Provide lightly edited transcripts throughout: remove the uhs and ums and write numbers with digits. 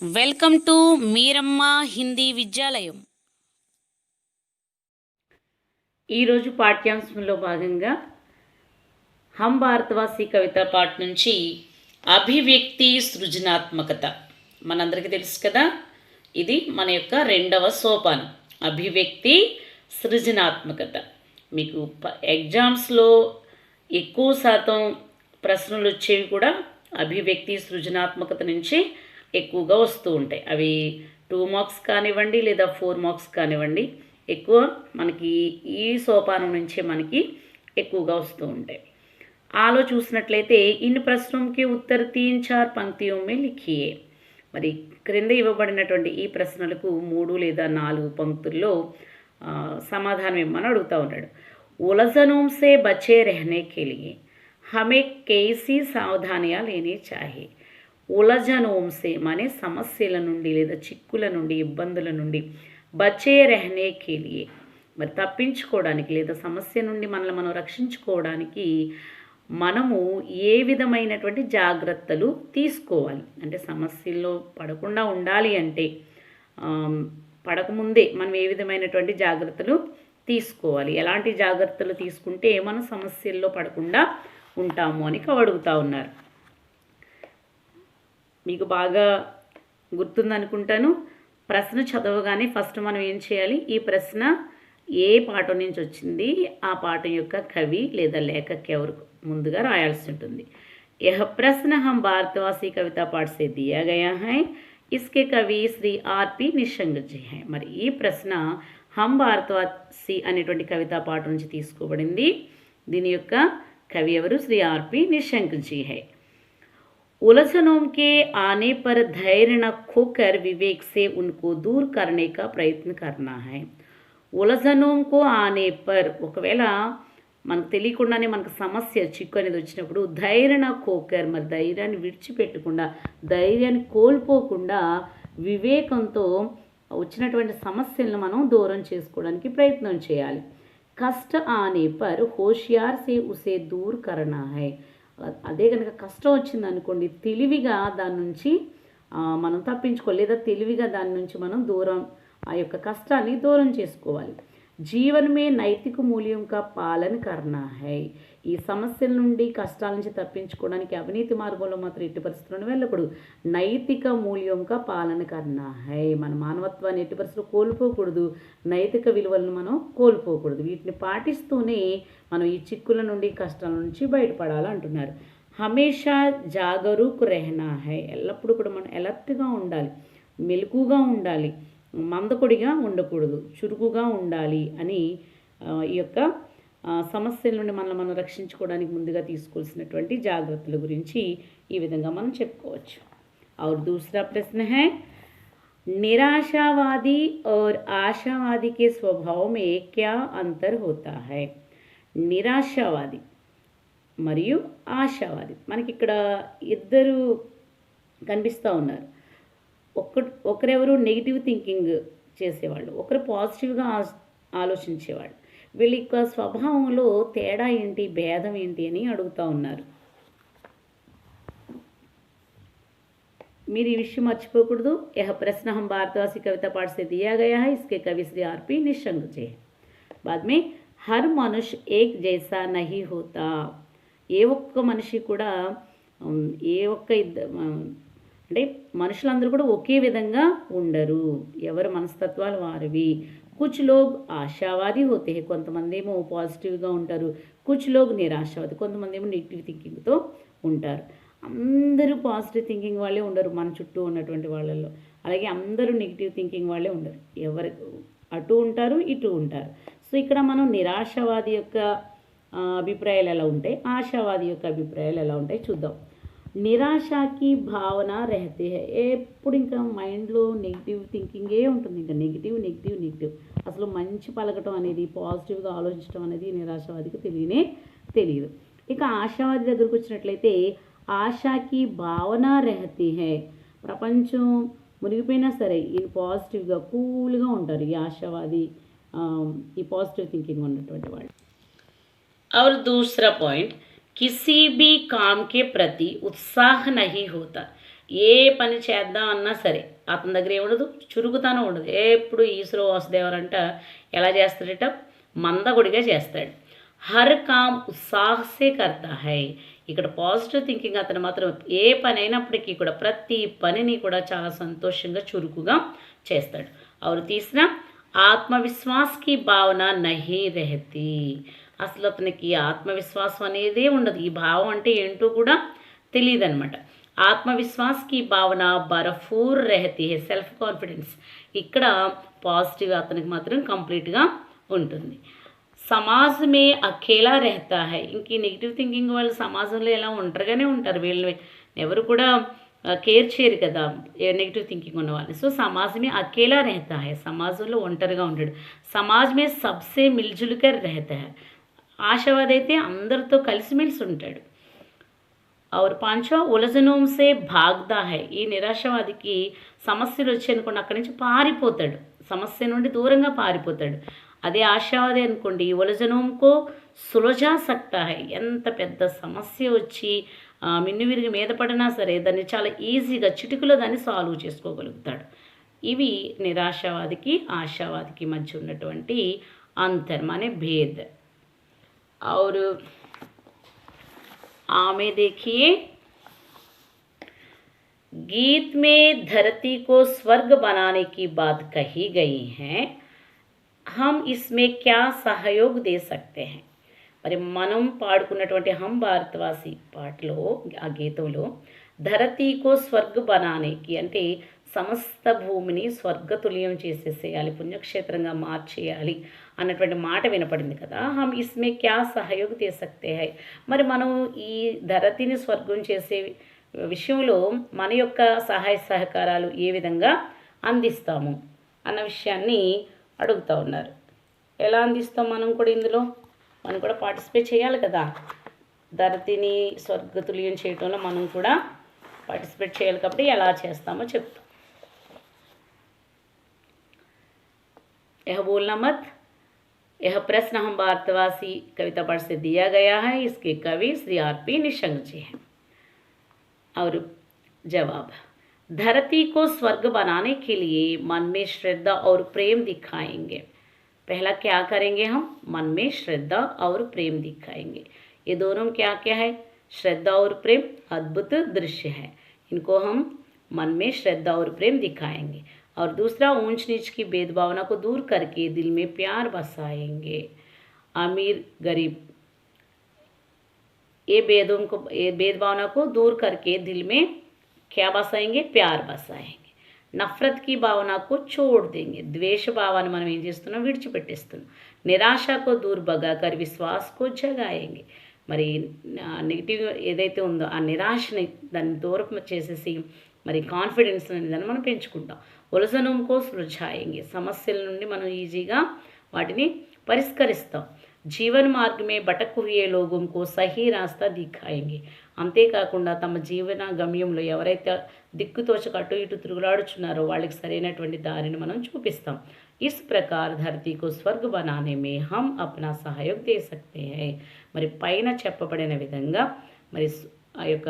Welcome to మీరమ్మ Hindi విద్యాలయం. ఈరోజు పాఠ్యాంశంలో భాగంగా హమ్ భారతవాసి కవిత పాఠ నుంచి అభివ్యక్తి సృజనాత్మకత. మనందరికీ తెలుసు కదా, ఇది మన యొక్క రెండవ సోపానం, అభివ్యక్తి సృజనాత్మకత. మీకు ఎగ్జామ్స్లో ఎక్కువ శాతం ప్రశ్నలు వచ్చేవి కూడా అభివ్యక్తి సృజనాత్మకత నుంచి ఎక్కువగా వస్తూ ఉంటాయి. అవి 2 మార్క్స్ కానివ్వండి లేదా 4 మార్క్స్ కానివ్వండి, ఎక్కువ మనకి ఈ సోపానం నుంచే మనకి ఎక్కువగా వస్తూ ఉంటాయి. ఆలో చూసినట్లయితే ఇన్ ప్రశ్నకి ఉత్తర్ 3-4 పంక్తియోं में लिखिए. మరి క్రింద ఇవ్వబడినటువంటి ఈ ప్రశ్నలకు 3 లేదా 4 పంక్తుల్లో సమాధానం ఇవ్వమని అడుగుతూ ఉంటాడు. उलझनों से बचे रहने के लिए हमें कैसी सावधानियां लेनी चाहिए. ఉలజనోంసే మానే సమస్యల నుండి లేదా చిక్కుల నుండి, ఇబ్బందుల నుండి, బచే రెహనే కేలియే మరి తప్పించుకోవడానికి లేదా సమస్య నుండి మనల్ని మనం రక్షించుకోవడానికి మనము ఏ విధమైనటువంటి జాగ్రత్తలు తీసుకోవాలి అంటే, సమస్యల్లో పడకుండా ఉండాలి అంటే పడకముందే మనం ఏ విధమైనటువంటి జాగ్రత్తలు తీసుకోవాలి, ఎలాంటి జాగ్రత్తలు తీసుకుంటే మనం సమస్యల్లో పడకుండా ఉంటాము అని అడుగుతూ ఉన్నారు. మీకు బాగా గుర్తుందనుకుంటాను. ప్రశ్న చదవగానే ఫస్ట్ మనం ఏం చేయాలి, ఈ ప్రశ్న ఏ పాఠం నుంచి వచ్చింది, ఆ పాఠం యొక్క కవి లేదా లేఖక్ ఎవరు ముందుగా రాయాల్సి ఉంటుంది. यह प्रश्न हम भारतवासी कविता पाठ से दिया गया है. इसके कवि శ్రీ ఆర్పి నిశంక్ జీ हैं. మరి ఈ ప్రశ్న హమ్ భారతవాసి అనేటువంటి కవితా పాఠం నుంచి తీసుకోబడింది. దీని యొక్క కవి ఎవరు, శ్రీ ఆర్పి నిశంక్ జీ है. उलझनों के आने पर धैर्य न खोकर विवेक से उनको दूर करने का प्रयत्न करना है. ఉలజనోं को आने पर ఒకవేళ మనకు తెలియకుండానే మనకు సమస్య చిక్కు అనేది వచ్చినప్పుడు ధైర్య కోకర్ మరి ధైర్యాన్ని విడిచిపెట్టకుండా, ధైర్యాన్ని కోల్పోకుండా వివేకంతో వచ్చినటువంటి సమస్యలను మనం దూరం చేసుకోవడానికి ప్రయత్నం చేయాలి. కష్ట ఆనే పర్ హోషియార్ సే ఉసే దూర్ కరనా హై. అదే కనుక కష్టం వచ్చిందనుకోండి, తెలివిగా దాని నుంచి మనం తప్పించుకోవాలి లేదా తెలివిగా దాని నుంచి మనం దూరం, ఆ యొక్క కష్టాన్ని దూరం చేసుకోవాలి. జీవన్ మే నైతిక మూల్యం కా పాలన కర్నా హై. ఈ సమస్యల నుండి, కష్టాల నుంచి తప్పించుకోవడానికి అవినీతి మార్గంలో మాత్రం ఎట్టి పరిస్థితులను వెళ్ళకూడదు. నైతిక మూల్యం కా పాలన కర్నా హై. మన మానవత్వాన్ని ఎట్టి పరిస్థితులు కోల్పోకూడదు, నైతిక విలువలను మనం కోల్పోకూడదు. వీటిని పాటిస్తూనే మనం ఈ చిక్కుల నుండి, కష్టాల నుంచి బయటపడాలంటున్నారు. హమేషా జాగరూక్ రెహనా హై. ఎల్లప్పుడూ కూడా మనం అలర్ట్గా ఉండాలి, మెలకుగా ఉండాలి, మందకొడిగా ఉండకూడదు, చురుకుగా ఉండాలి అని ఈ యొక్క సమస్యల నుండి మనం రక్షించుకోవడానికి ముందుగా తీసుకోవాల్సినటువంటి జాగ్రత్తల గురించి ఈ విధంగా మనం చెప్పుకోవచ్చు. और दूसरा प्रश्न है, निराशावादी और आशावादी के स्वभाव में क्या अंतर होता है. నిరాశావాది మరియు ఆశావాది మనకి ఇక్కడ ఇద్దరు కనిపిస్తూ ఉన్నారు. ఒకరెవరు నెగిటివ్ థింకింగ్ చేసేవాళ్ళు, ఒకరు పాజిటివ్గా ఆలోచించేవాళ్ళు. వీళ్ళ యొక్క స్వభావంలో తేడా ఏంటి, భేదం ఏంటి అని అడుగుతూ ఉన్నారు. మీరు ఈ విషయం మర్చిపోకూడదు. यह प्रश्न हम भारतवासी कविता पाठ से दिया गया है. इसके कवि श्री आरपी निशंक जी है. बाद में हर मनुष्य एक जैसा नहीं होता. ఏ ఒక్క మనిషి కూడా ఏ ఒక్క అంటే మనుషులందరూ కూడా ఒకే విధంగా ఉండరు, ఎవరి మనస్తత్వాలు వారివి. కుచ్ లోగ్ ఆశావాది హోతే హై. కొంతమంది ఏమో పాజిటివ్గా ఉంటారు, కుచ్ లోగ్ నిరాశావాది, కొంతమంది ఏమో నెగిటివ్ థింకింగ్తో ఉంటారు. అందరూ పాజిటివ్ థింకింగ్ వాళ్ళే ఉండరు మన చుట్టూ ఉన్నటువంటి వాళ్ళల్లో, అలాగే అందరూ నెగిటివ్ థింకింగ్ వాళ్ళే ఉండరు, ఎవరు అటు ఉంటారు ఇటు ఉంటారు. సో ఇక్కడ మనం నిరాశావాది యొక్క అభిప్రాయాలు ఎలా ఉంటాయి, ఆశావాది యొక్క అభిప్రాయాలు ఎలా ఉంటాయి చూద్దాం. నిరాశకి భావన రహతే హై. ఎప్పుడు ఇంకా మైండ్లో నెగిటివ్ థింకింగే ఉంటుంది, ఇంకా నెగిటివ్ నెగిటివ్ నెగిటివ్. అసలు మంచి పలకటం అనేది, పాజిటివ్గా ఆలోచించడం అనేది నిరాశావాదికి తెలియదు. ఇక ఆశావాది దగ్గరకు వచ్చినట్లయితే ఆశాకి భావన రహతే హై. ప్రపంచం మునిగిపోయినా సరే ఈయన పాజిటివ్గా కూల్గా ఉంటారు ఈ ఆశావాది, ఈ పాజిటివ్ థింకింగ్ ఉన్నటువంటి వాళ్ళు. और दूसरा पॉइंट, किसी भी काम के प्रति उत्साह नहीं होता. ఏ పని చేద్దాం అన్నా సరే అతని దగ్గర ఏముండదు, చురుకుతనం ఉండదు. ఎప్పుడు ఈశ్వర వాసుదేవరంట ఎలా చేస్తాడట, మందగుడిగా చేస్తాడు. హర్ కామ్ ఉత్సాహసే కర్తా హై. ఇక్కడ పాజిటివ్ థింకింగ్ అతను మాత్రం ఏ పని అయినప్పటికీ కూడా ప్రతి పనిని కూడా చాలా సంతోషంగా చురుకుగా చేస్తాడు. और तीसरा ఆత్మవిశ్వాస్ కి భావన నహీ రహతి. అసలు అతనికి ఆత్మవిశ్వాసం అనేదే ఉండదు. ఈ భావం అంటే ఏంటో కూడా తెలియదు అనమాట. ఆత్మవిశ్వాస్ కి భావన భరపూర్ రహతి హై, సెల్ఫ్ కాన్ఫిడెన్స్ ఇక్కడ పాజిటివ్ అతనికి మాత్రం కంప్లీట్గా ఉంటుంది. సమాజ్ మే అకేలా రెహతా హై. ఇంక ఈ నెగిటివ్ థింకింగ్ వాళ్ళు సమాజంలో ఎలా ఒంటరిగానే ఉంటారు, వీళ్ళని ఎవరు కూడా కేర్ చేయరు కదా నెగిటివ్ థింకింగ్ ఉన్న వాళ్ళని. సో సమాజ్ మే అకేలా రెహతా హై, సమాజంలో ఒంటరిగా ఉంటాడు. సమాజ్ మే సబ్సే మిల్జుల్కర్ రెహతా హై. ఆశావాది అయితే అందరితో కలిసిమెలిసి ఉంటాడు. और पांचवा ఉలజనోం సే భాగ్దా హై. ఈ నిరాశవాదికి సమస్యలు వచ్చాయనుకోండి అక్కడి నుంచి పారిపోతాడు, సమస్య నుండి దూరంగా పారిపోతాడు. అదే ఆశావాది అనుకోండి ఉలజనోంకో సులజా సక్తా హై. ఎంత పెద్ద సమస్య వచ్చి మిన్నువిరిగి మీద పడినా సరే దాన్ని చాలా ఈజీగా చిటికలో దాన్ని సాల్వ్ చేసుకోగలుగుతాడు. ఇవి నిరాశావాదికి ఆశావాదికి మధ్య ఉన్నటువంటి అంతర్ మానే భేద్. और आमे देखिए, गीत में धरती को स्वर्ग बनाने की बात कही गई है, हम इसमें क्या सहयोग दे सकते हैं. మరి మనం పాడుకున్నటువంటి హమ్ భారతవాసి పాటలో ఆ గీతంలో ధరతీకో స్వర్గ బనానికి అంటే సమస్త భూమిని స్వర్గతుల్యం చేసేసేయాలి, పుణ్యక్షేత్రంగా మార్చేయాలి అన్నటువంటి మాట వినపడింది కదా. హమ్ ఇస్మే క్యా సహయోగ దే సక్తే హై. మరి మనం ఈ ధరతిని స్వర్గం చేసే విషయంలో మన యొక్క సహాయ సహకారాలు ఏ విధంగా అందిస్తాము అన్న విషయాన్ని అడుగుతూ ఉన్నారు. ఎలా అందిస్తాం మనం కూడా ఇందులో మనం కూడా పార్టిసిపేట్ చేయాలి కదా. ధరతిని స్వర్గతుల్యం చేయటంలో మనం కూడా పార్టిసిపేట్ చేయాలి కాబట్టి ఎలా చేస్తామో చెప్తాం. यह बोलना मत. यह प्रश्न हम भारतवासी कविता पाठ से दिया गया है. इसके कवि श्री आर.पी. निशंक जी हैं. और जवाब, धरती को स्वर्ग बनाने के लिए मन में श्रद्धा और प्रेम दिखाएंगे. पहला क्या करेंगे हम, मन में श्रद्धा और प्रेम दिखाएंगे. ये दोनों क्या क्या है, श्रद्धा और प्रेम अद्भुत दृश्य है. इनको हम मन में श्रद्धा और प्रेम दिखाएंगे. और दूसरा ऊंच नीच की भेदभावना को दूर करके दिल में प्यार बसाएंगे. अमीर गरीब ये भेदभावना को दूर करके दिल में क्या बसाएंगे, प्यार बसाएंगे. नफरत की भावना को छोड़ देंगे. द्वेष भावाన్ని మనం ఏం చేస్తున్నాం, విడిచిపెట్టేస్తున్నాం. నిరాశ को दूर भगाकर विश्वास को जगाएंगे. మరి నెగిటివ్ ఏదైతే ఉందో ఆ నిరాశని దాన్ని దూరం చేసేసి మరి కాన్ఫిడెన్స్ అనేది దాన్ని మనం పెంచుకుంటాం. ఉలజనంకో సులझाएंगे. సమస్యల నుండి మనం ఈజీగా వాటిని పరిష్కరిస్తాం. జీవన్ మార్గమే భటక్ హుయే లోగోంకో సహీ రాస్తా దిఖాయేంగే. అంతేకాకుండా తమ జీవన గమ్యంలో ఎవరైతే దిక్కుతోచక అటు ఇటు తిరుగులాడుచున్నారో వాళ్ళకి సరైనటువంటి దారిని మనం చూపిస్తాం. ఇస్ ప్రకార్ ధరతీకో స్వర్గ బనానే మే హమ్ అప్నా సహయోగ్ దే సక్తే హై. మరి పైన చెప్పబడిన విధంగా మరి ఆ యొక్క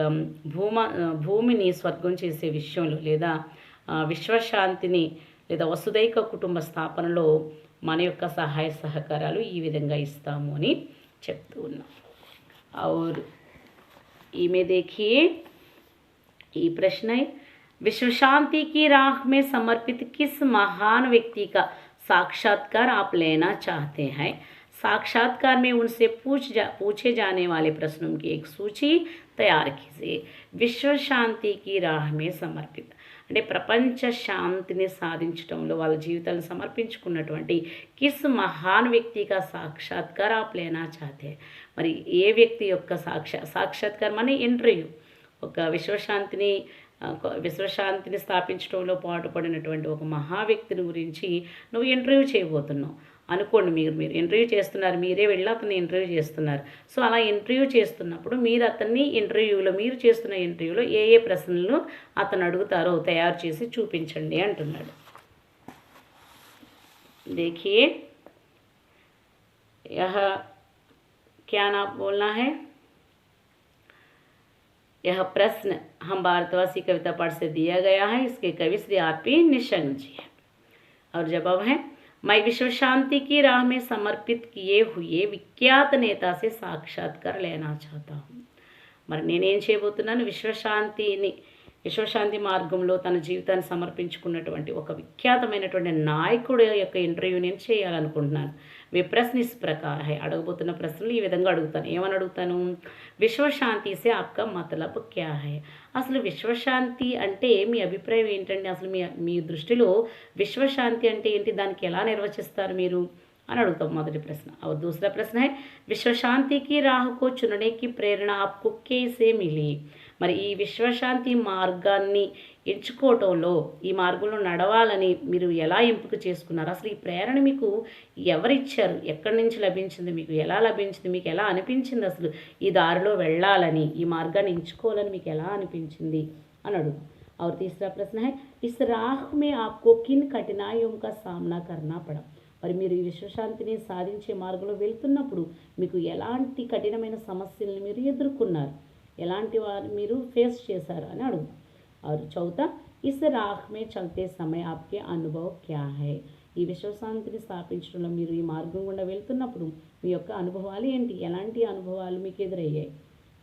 భూమిని స్వర్గం చేసే విషయంలో లేదా విశ్వశాంతిని లేదా వసుదైక కుటుంబ స్థాపనలో మన యొక్క సహాయ సహకారాలు ఈ విధంగా ఇస్తాము అని చెప్తూ ఉన్నాం. और इमे देखिए, ये प्रश्न है, विश्व शांति की राह में समर्पित किस महान व्यक्ति का साक्षात्कार आप लेना चाहते हैं. साक्षात्कार में उनसे पूछे जाने वाले प्रश्नों की एक सूची तैयार कीजिए. विश्व शांति की राह में समर्पित అంటే ప్రపంచ శాంతిని సాధించడంలో వాళ్ళ జీవితాలను సమర్పించుకున్నటువంటి కిస్ మహాన్ వ్యక్తిగా సాక్షాత్కార్ ఆప్ లేనా చాతే. మరి ఏ వ్యక్తి యొక్క సాక్షాత్కారం అనే ఇంటర్వ్యూ, ఒక విశ్వశాంతిని స్థాపించడంలో పాటుపడినటువంటి ఒక మహా వ్యక్తిని గురించి నువ్వు ఇంటర్వ్యూ చేయబోతున్నావు అనుకోండి. మీరు ఇంటర్వ్యూ చేస్తున్నారు, మీరే వెళ్ళి అతన్ని ఇంటర్వ్యూ చేస్తున్నారు. సో అలా ఇంటర్వ్యూ చేస్తున్నప్పుడు మీరు అతన్ని మీరు చేస్తున్న ఇంటర్వ్యూలో ఏ ఏ ప్రశ్నలు అతను అడుగుతారో తయారు చేసి చూపించండి అంటున్నాడు. देखिए, यह क्या ना बोलना है, यह प्रश्न हम भारतवासी कविता पाठ से दिया गया है। इसके कवि श्री आरपी निशंक जी है। और जवाब है, मैं विश्व शांति की राह में समर्पित किए हुए विख्यात नेता से साक्षात्कार लेना चाहता हूँ। మరి నేనేం చేయబోతున్నాను, విశ్వశాంతి మార్గంలో తన జీవితాన్ని సమర్పించుకున్నటువంటి ఒక విఖ్యాతమైనటువంటి నాయకుడి యొక్క ఇంటర్వ్యూ నేను చేయాలనుకుంటున్నాను. वे प्रश्न इस प्रकार है, అడగబోతున్న ప్రశ్నలు ఈ విధంగా అడుగుతాను. ఏమని అడుగుతాను, విశ్వశాంతి సే ఆప్కా మతలబ్ క్యా హై. అసలు విశ్వశాంతి అంటే మీ అభిప్రాయం ఏంటండి, అసలు మీ దృష్టిలో విశ్వశాంతి అంటే ఏంటి, దానికి ఎలా నిర్వచిస్తారు మీరు అని అడుగుతాం మొదటి ప్రశ్న. और दूसरा प्रश्न है, विश्व शांति की राह को चुनने की प्रेरणा आपको कैसे मिली. మరి ఈ విశ్వశాంతి మార్గాన్ని ఎంచుకోవటంలో, ఈ మార్గంలో నడవాలని మీరు ఎలా ఎంపిక చేసుకున్నారు, అసలు ఈ ప్రేరణ మీకు ఎవరిచ్చారు, ఎక్కడి నుంచి లభించింది, మీకు ఎలా లభించింది, మీకు ఎలా అనిపించింది, అసలు ఈ దారిలో వెళ్ళాలని, ఈ మార్గాన్ని ఎంచుకోవాలని మీకు ఎలా అనిపించింది అని అడుగు. और तीसरा प्रश्न है, इस राह में आपको किन कठिनाइयों का सामना करना पड़ा. మరి మీరు ఈ విశ్వశాంతిని సాధించే మార్గంలో వెళ్తున్నప్పుడు మీకు ఎలాంటి కఠినమైన సమస్యలను మీరు ఎదుర్కొన్నారు, ఎలాంటి వారు మీరు ఫేస్ చేశారు అని అడుగు. और चौथा, इस राह में चलते समय आपके अनुभव क्या है. ఈ విశ్వశాంతిని స్థాపించడంలో మీరు ఈ మార్గం గుండా వెళ్తున్నప్పుడు మీ యొక్క అనుభవాలు ఏంటి, ఎలాంటి అనుభవాలు మీకు ఎదురయ్యాయి.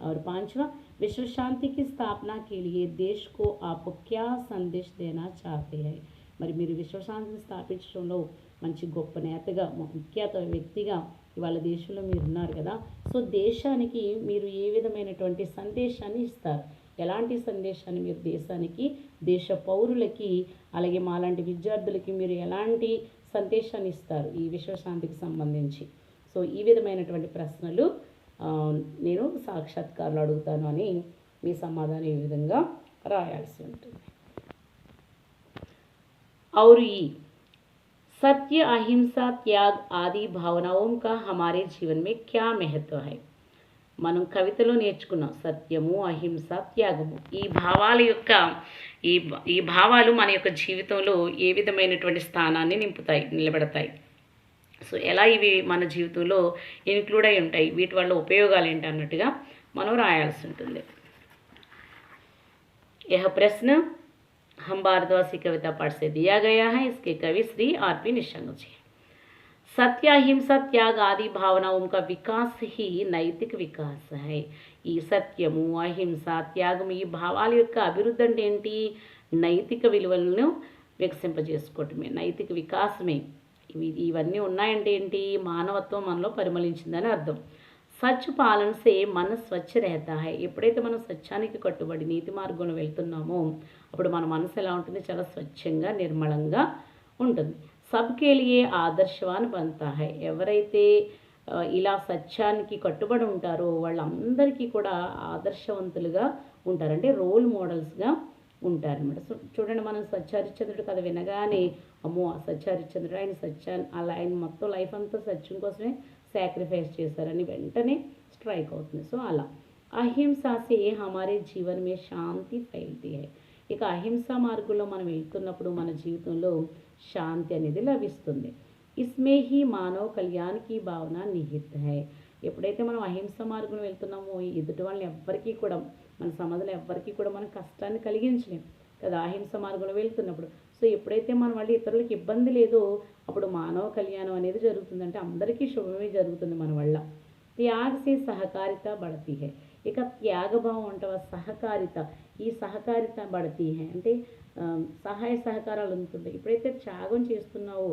और पांचवा, विश्व शांति की स्थापना के लिए देश को आप क्या संदेश देना चाहते हैं. మరి మీరు విశ్వశాంతిని స్థాపించడంలో మంచి గొప్ప నేతగా, ముఖ్యత వ్యక్తిగా ఇవాళ దేశంలో మీరు ఉన్నారు కదా. సో దేశానికి మీరు ఏ విధమైనటువంటి సందేశాన్ని ఇస్తారు, ఎలాంటి సందేశాన్ని మీరు దేశానికి, దేశ పౌరులకి, అలాగే మాలాంటి విద్యార్థులకి మీరు ఎలాంటి సందేశాన్ని ఇస్తారు ఈ విశ్వశాంతికి సంబంధించి. సో ఈ విధమైనటువంటి ప్రశ్నలు నేను సాక్షాత్కారాలు అడుగుతాను అని మీ సమాధానం ఈ విధంగా రాయాల్సి ఉంటుంది. और ये सत्य, अहिंसा, त्याग आदि भावनाओं का हमारे जीवन में क्या महत्व है. మనం కవితలో నేర్చుకున్నాం సత్యము, అహింస, త్యాగము. ఈ భావాల యొక్క ఈ భావాలు మన యొక్క జీవితంలో ఏ విధమైనటువంటి స్థానాన్ని నిలబెడతాయి. సో ఎలా ఇవి మన జీవితంలో ఇన్క్లూడ్ అయి ఉంటాయి, వీటి వల్ల ఉపయోగాలు ఏంటి అన్నట్టుగా మనం రాయాల్సి ఉంటుంది. यह प्रश्न हम भारतवासी कविता पाठ से दिया गया है. इसके कवि श्री आरपी निशंक जी. सत्य, अहिंसा, त्याग आदि भावनाओं का विकास ही नैतिक विकास है. ఈ సత్యము, అహింస, త్యాగము ఈ భావాల యొక్క అభివృద్ధి అంటే ఏంటి, నైతిక విలువలను వికసింపజేసుకోవటమే, నైతిక వికాసమే. ఇవన్నీ ఉన్నాయంటే ఏంటి, మానవత్వం మనలో పరిమళించిందని అర్థం. సచ్ పాలన సే మన స్వచ్ఛ रहता है. ఎప్పుడైతే మనం సత్యానికి కట్టుబడి నీతి మార్గంలో వెళ్తున్నామో అప్పుడు మన మనసు ఎలా ఉంటుంది, చాలా స్వచ్ఛంగా, నిర్మలంగా ఉంటుంది. సబ్కే లియే ఆదర్శవాన్ बनता है. ఎవరైతే ఇలా సత్యానికి కట్టుబడి ఉంటారో వాళ్ళందరికీ కూడా ఆదర్శవంతులుగా ఉంటారు, అంటే రోల్ మోడల్స్గా ఉంటారనమాట. సో చూడండి, మనం సత్యహరిశ్చంద్రుడు కథ వినగానే అమ్మో సత్యహరిశ్చంద్రుడు, ఆయన సత్యాన్ని అలా ఆయన మొత్తం లైఫ్ అంతా సత్యం కోసమే సాక్రిఫైస్ చేశారని వెంటనే స్ట్రైక్ అవుతుంది. సో అలా అహింసాసే హమారే జీవన్ మే శాంతి ఫైల్తీ హై. ఇక అహింసా మార్గంలో మనం వెళ్తున్నప్పుడు మన జీవితంలో శాంతి అనేది లభిస్తుంది. ఇస్మే హీ మానవ కళ్యాణ్కి భావన నిహిత్ హై. ఎప్పుడైతే మనం అహింస మార్గంలో వెళ్తున్నామో ఎదుటి వాళ్ళని ఎవ్వరికీ కూడా, మన సమాజంలో ఎవ్వరికీ కూడా మనం కష్టాన్ని కలిగించలేం కదా అహింస మార్గంలో వెళ్తున్నప్పుడు. సో ఎప్పుడైతే మన వల్ల ఇతరులకు ఇబ్బంది లేదో అప్పుడు మానవ కళ్యాణం అనేది జరుగుతుంది, అంటే అందరికీ శుభమే జరుగుతుంది మన వల్ల. త్యాగ సే సహకారిత బడతీ హై. ఇక త్యాగభావం అంటావా, సహకారిత, ఈ సహకారిత బడతీ హై అంటే సహాయ సహకారాలు ఉంటుంది. ఎప్పుడైతే త్యాగం చేస్తున్నావో,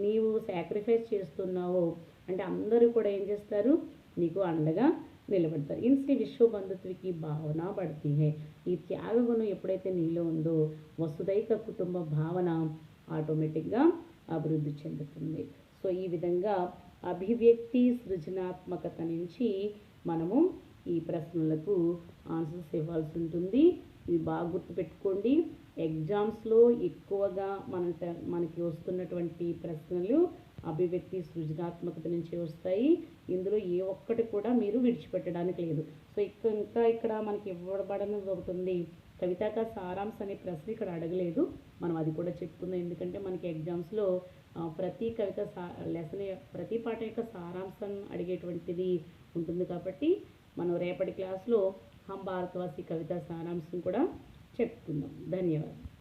నీవు సాక్రిఫైస్ చేస్తున్నావో అంటే అందరూ కూడా ఏం చేస్తారు, నీకు అండగా నిలబడతారు. ఇన్సే విశ్వ బంధుత్వకి భావన బడతీ హై. ఈ త్యాగ గుణం ఎప్పుడైతే నీలో ఉందో వసుదైక కుటుంబ భావన ఆటోమేటిక్గా అభివృద్ధి చెందుతుంది. సో ఈ విధంగా అభివ్యక్తి, సృజనాత్మకత నుంచి మనము ఈ ప్రశ్నలకు ఆన్సర్స్ ఇవ్వాల్సి ఉంటుంది. ఇది బాగా గుర్తుపెట్టుకోండి. ఎగ్జామ్స్లో ఎక్కువగా మనకి వస్తున్నటువంటి ప్రశ్నలు అభివ్యక్తి, సృజనాత్మకత నుంచి వస్తాయి. ఇందులో ఏ ఒక్కటి కూడా మీరు విడిచిపెట్టడానికి లేదు. సో ఇంకా ఇక్కడ మనకి ఇవ్వబడనది అవుతుంది, కవితాక సారాంశ అనే ప్రశ్న ఇక్కడ అడగలేదు, మనం అది కూడా చెప్పుకుందాం. ఎందుకంటే మనకి ఎగ్జామ్స్లో ప్రతి కవిత లెసన్, ప్రతి పాట యొక్క సారాంశం అడిగేటువంటిది ఉంటుంది కాబట్టి మనం రేపటి క్లాస్లో హం భారతవాసి కవిత సారాంశం కూడా చెప్పుకుందాం. ధన్యవాదాలు.